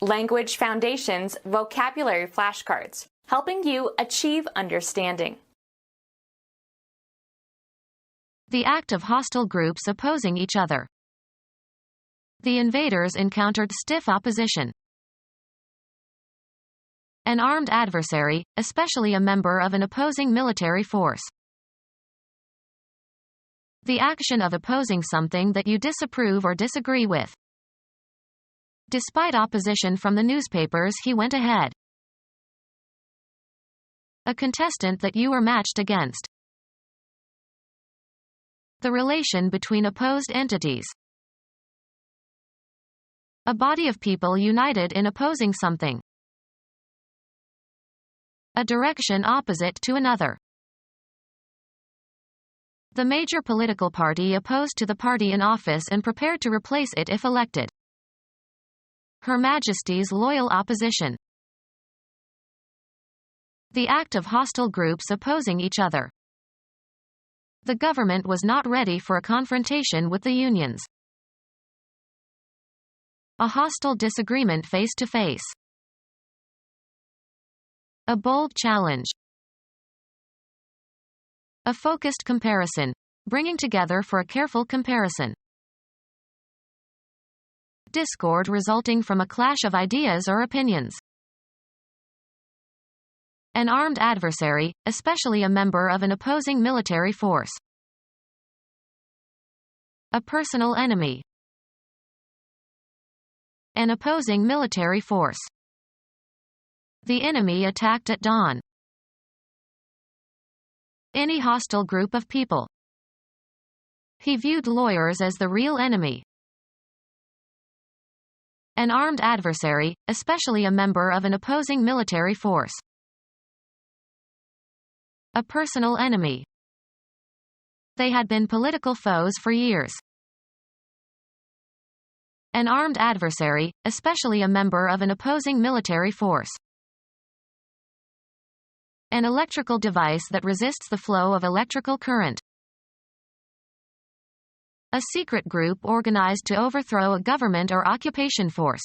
Language Foundations Vocabulary Flashcards, helping you achieve understanding. The act of hostile groups opposing each other. The invaders encountered stiff opposition. An armed adversary, especially a member of an opposing military force. The action of opposing something that you disapprove or disagree with. Despite opposition from the newspapers, he went ahead. A contestant that you were matched against. The relation between opposed entities. A body of people united in opposing something. A direction opposite to another. The major political party opposed to the party in office and prepared to replace it if elected. Her Majesty's loyal opposition. The act of hostile groups opposing each other. The government was not ready for a confrontation with the unions. A hostile disagreement face to face. A bold challenge. A focused comparison, bringing together for a careful comparison. Discord resulting from a clash of ideas or opinions. An armed adversary, especially a member of an opposing military force. A personal enemy. An opposing military force. The enemy attacked at dawn. Any hostile group of people. He viewed lawyers as the real enemy. An armed adversary, especially a member of an opposing military force. A personal enemy. They had been political foes for years. An armed adversary, especially a member of an opposing military force. An electrical device that resists the flow of electrical current. A secret group organized to overthrow a government or occupation force.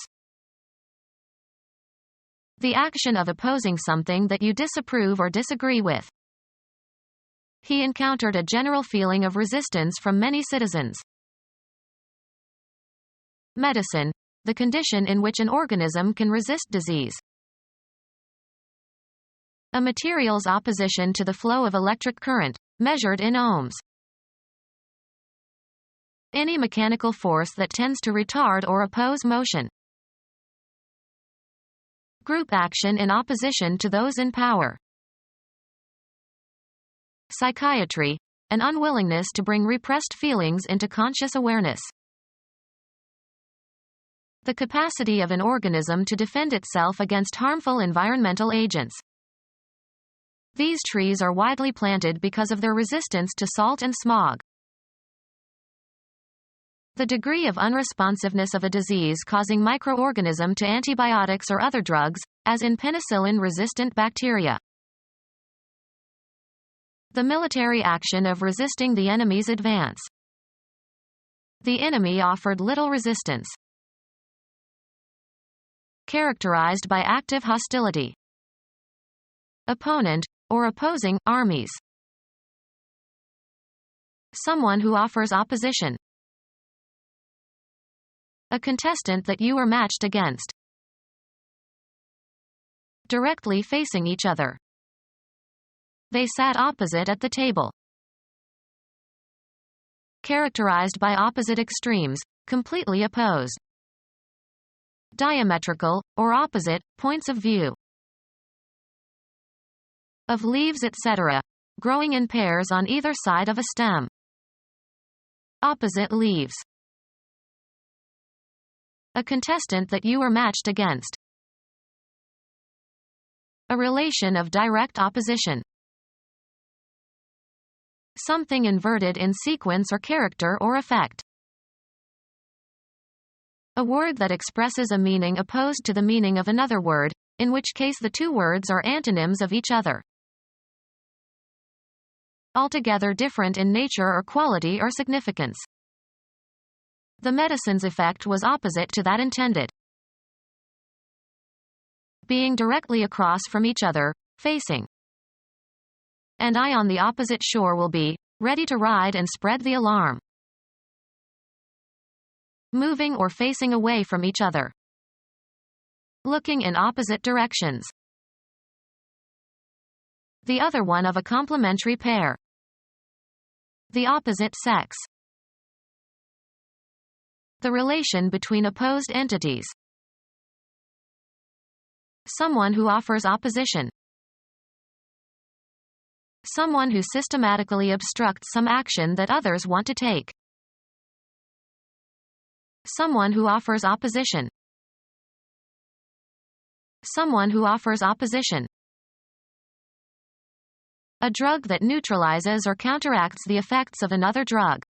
The action of opposing something that you disapprove or disagree with. He encountered a general feeling of resistance from many citizens. Medicine, the condition in which an organism can resist disease. A material's opposition to the flow of electric current, measured in ohms. Any mechanical force that tends to retard or oppose motion. Group action in opposition to those in power. Psychiatry, an unwillingness to bring repressed feelings into conscious awareness. The capacity of an organism to defend itself against harmful environmental agents. These trees are widely planted because of their resistance to salt and smog. The degree of unresponsiveness of a disease-causing microorganism to antibiotics or other drugs, as in penicillin-resistant bacteria. The military action of resisting the enemy's advance. The enemy offered little resistance. Characterized by active hostility. Opponent, or opposing, armies. Someone who offers opposition. A contestant that you were matched against. Directly facing each other. They sat opposite at the table. Characterized by opposite extremes, completely opposed. Diametrical, or opposite, points of view. Of leaves etc., growing in pairs on either side of a stem. Opposite leaves. A contestant that you were matched against. A relation of direct opposition. Something inverted in sequence or character or effect. A word that expresses a meaning opposed to the meaning of another word, in which case the two words are antonyms of each other. Altogether different in nature or quality or significance. The medicine's effect was opposite to that intended. being directly across from each other, facing. And I on the opposite shore will be ready to ride and spread the alarm. Moving or facing away from each other. Looking in opposite directions. The other one of a complementary pair. The opposite sex. The relation between opposed entities. Someone who offers opposition. Someone who systematically obstructs some action that others want to take. Someone who offers opposition. Someone who offers opposition. A drug that neutralizes or counteracts the effects of another drug.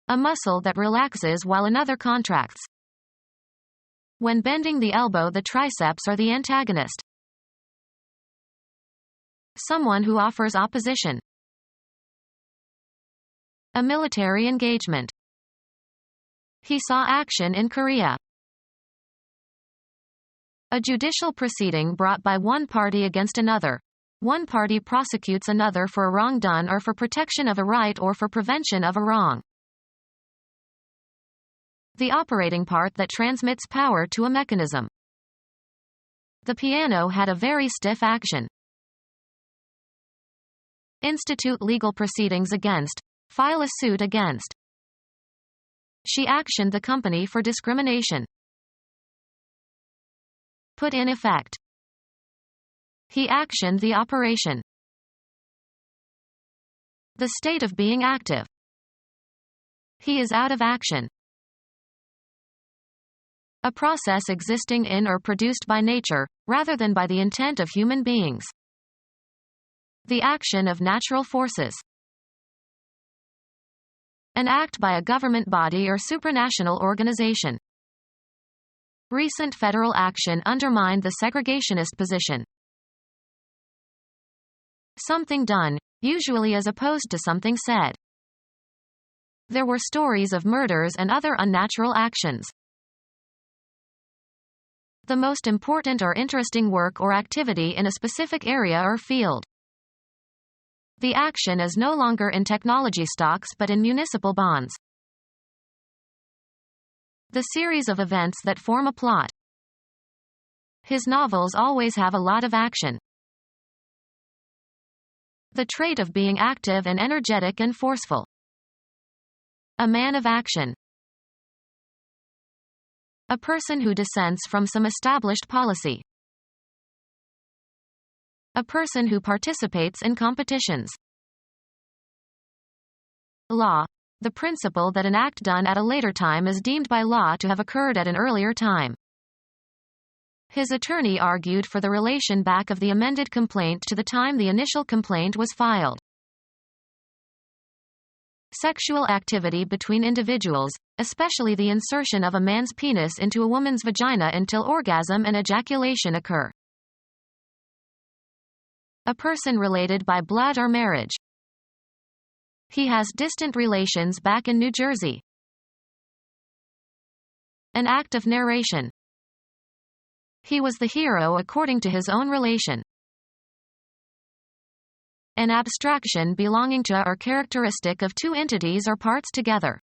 A muscle that relaxes while another contracts. When bending the elbow, the triceps are the antagonist. Someone who offers opposition. A military engagement. He saw action in Korea. A judicial proceeding brought by one party against another. One party prosecutes another for a wrong done or for protection of a right or for prevention of a wrong. The operating part that transmits power to a mechanism. The piano had a very stiff action. Institute legal proceedings against. File a suit against. She actioned the company for discrimination. Put in effect. He actioned the operation. The state of being active. He is out of action. A process existing in or produced by nature, rather than by the intent of human beings. The action of natural forces. An act by a government body or supranational organization. Recent federal action undermined the segregationist position. Something done, usually as opposed to something said. There were stories of murders and other unnatural actions. The most important or interesting work or activity in a specific area or field. The action is no longer in technology stocks but in municipal bonds. The series of events that form a plot. His novels always have a lot of action. The trait of being active and energetic and forceful. A man of action. A person who dissents from some established policy. A person who participates in competitions. Law. The principle that an act done at a later time is deemed by law to have occurred at an earlier time. His attorney argued for the relation back of the amended complaint to the time the initial complaint was filed. Sexual activity between individuals, especially the insertion of a man's penis into a woman's vagina until orgasm and ejaculation occur. A person related by blood or marriage. He has distant relations back in New Jersey. An act of narration. He was the hero according to his own relation. An abstraction belonging to or characteristic of two entities or parts together.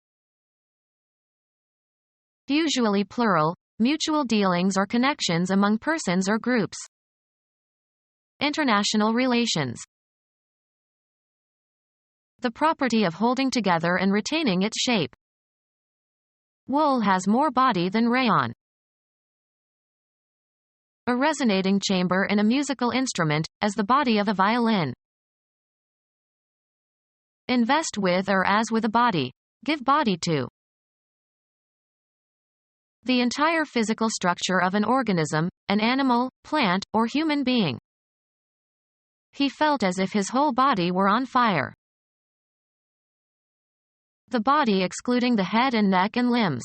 Usually plural, mutual dealings or connections among persons or groups. International relations. The property of holding together and retaining its shape. Wool has more body than rayon. A resonating chamber in a musical instrument, as the body of a violin. Invest with or as with a body. Give body to. The entire physical structure of an organism, an animal, plant, or human being. He felt as if his whole body were on fire. The body excluding the head and neck and limbs.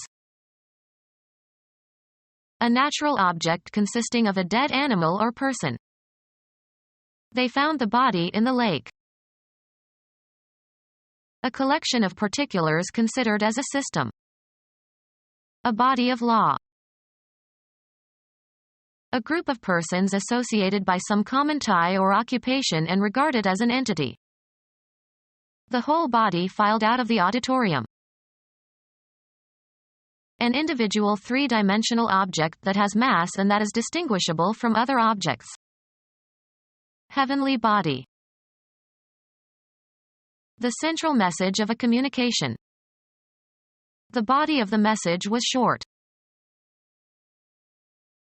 A natural object consisting of a dead animal or person. They found the body in the lake. A collection of particulars considered as a system. A body of law. A group of persons associated by some common tie or occupation and regarded as an entity. The whole body filed out of the auditorium. An individual three-dimensional object that has mass and that is distinguishable from other objects. Heavenly body. The central message of a communication. The body of the message was short.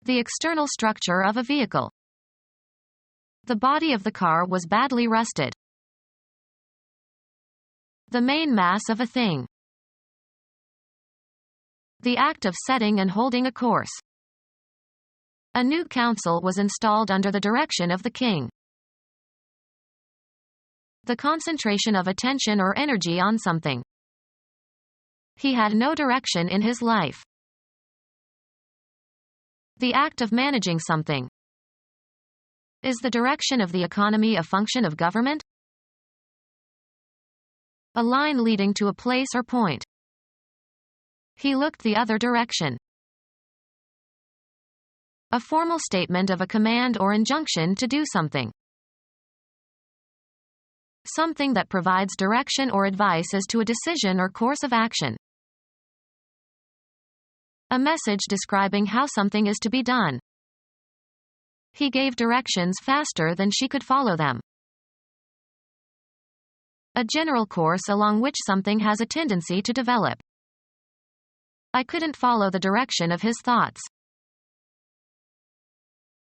The external structure of a vehicle. The body of the car was badly rusted. The main mass of a thing. The act of setting and holding a course. A new council was installed under the direction of the king. The concentration of attention or energy on something. He had no direction in his life. The act of managing something. Is the direction of the economy a function of government? A line leading to a place or point. He looked the other direction. A formal statement of a command or injunction to do something. Something that provides direction or advice as to a decision or course of action. A message describing how something is to be done. He gave directions faster than she could follow them. A general course along which something has a tendency to develop. I couldn't follow the direction of his thoughts.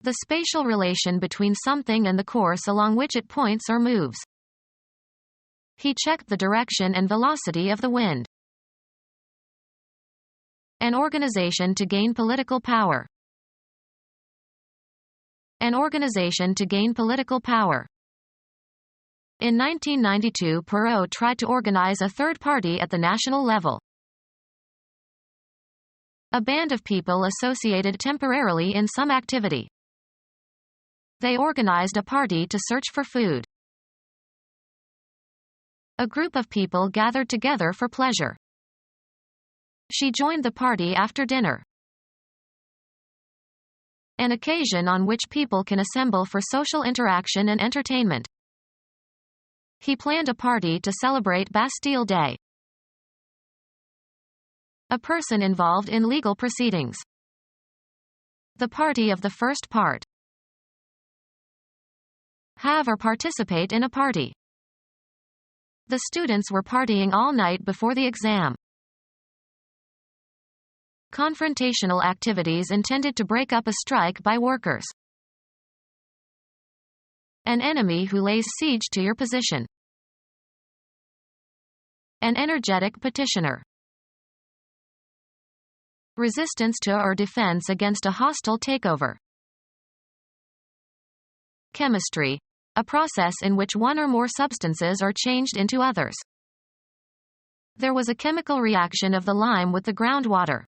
The spatial relation between something and the course along which it points or moves. He checked the direction and velocity of the wind. An organization to gain political power. An organization to gain political power. In 1992, Perot tried to organize a third party at the national level. A band of people associated temporarily in some activity. They organized a party to search for food. A group of people gathered together for pleasure. She joined the party after dinner. An occasion on which people can assemble for social interaction and entertainment. He planned a party to celebrate Bastille Day. A person involved in legal proceedings. The party of the first part. Have or participate in a party. The students were partying all night before the exam. Confrontational activities intended to break up a strike by workers. An enemy who lays siege to your position. An energetic petitioner. Resistance to or defense against a hostile takeover. Chemistry. A process in which one or more substances are changed into others. There was a chemical reaction of the lime with the groundwater.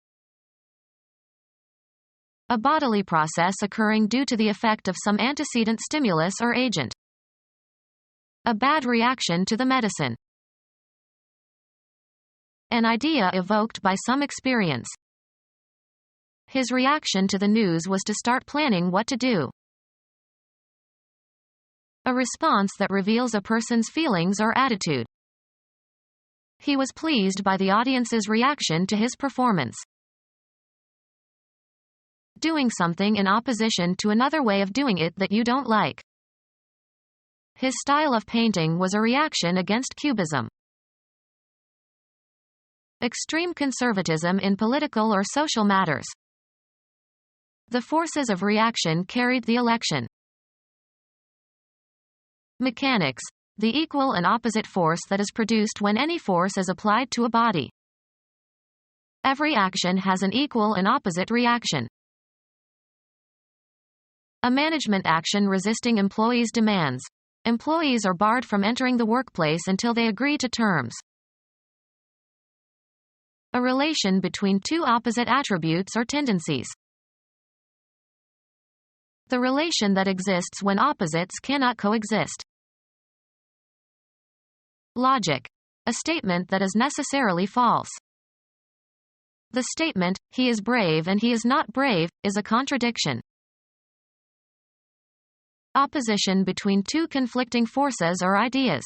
A bodily process occurring due to the effect of some antecedent stimulus or agent. A bad reaction to the medicine. An idea evoked by some experience. His reaction to the news was to start planning what to do. A response that reveals a person's feelings or attitude. He was pleased by the audience's reaction to his performance. Doing something in opposition to another way of doing it that you don't like. His style of painting was a reaction against Cubism. Extreme conservatism in political or social matters. The forces of reaction carried the election. Mechanics. The equal and opposite force that is produced when any force is applied to a body. Every action has an equal and opposite reaction. A management action resisting employees' demands. Employees are barred from entering the workplace until they agree to terms. A relation between two opposite attributes or tendencies. The relation that exists when opposites cannot coexist. Logic. A statement that is necessarily false. The statement, he is brave and he is not brave, is a contradiction. Opposition between two conflicting forces or ideas.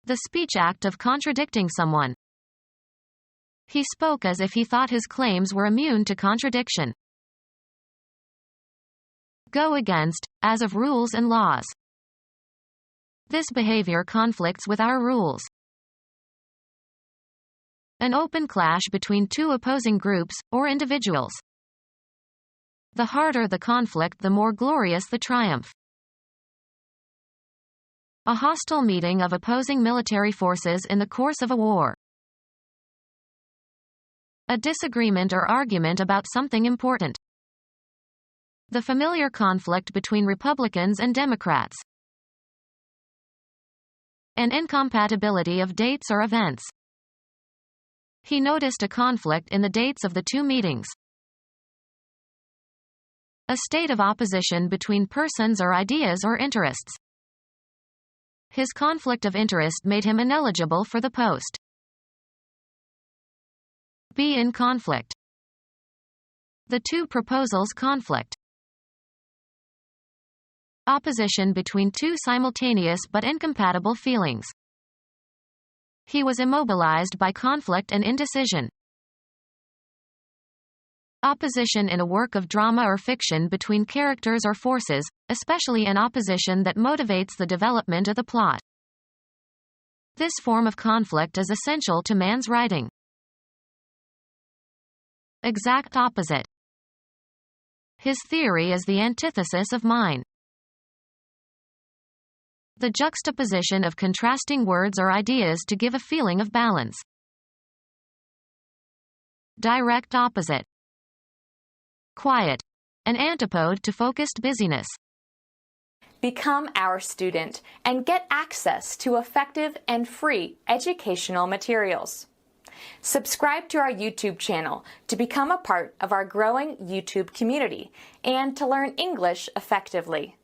The speech act of contradicting someone. He spoke as if he thought his claims were immune to contradiction. Go against, as of rules and laws. This behavior conflicts with our rules. An open clash between two opposing groups, or individuals. The harder the conflict, the more glorious the triumph. A hostile meeting of opposing military forces in the course of a war. A disagreement or argument about something important. The familiar conflict between Republicans and Democrats. An incompatibility of dates or events. He noticed a conflict in the dates of the two meetings. A state of opposition between persons or ideas or interests. His conflict of interest made him ineligible for the post. Be in conflict. The two proposals conflict. Opposition between two simultaneous but incompatible feelings. He was immobilized by conflict and indecision. Opposition in a work of drama or fiction between characters or forces, especially an opposition that motivates the development of the plot. This form of conflict is essential to man's writing. Exact opposite. His theory is the antithesis of mine. The juxtaposition of contrasting words or ideas to give a feeling of balance. Direct opposite. Quiet. An antipode to focused busyness. Become our student and get access to effective and free educational materials. Subscribe to our YouTube channel to become a part of our growing YouTube community and to learn English effectively.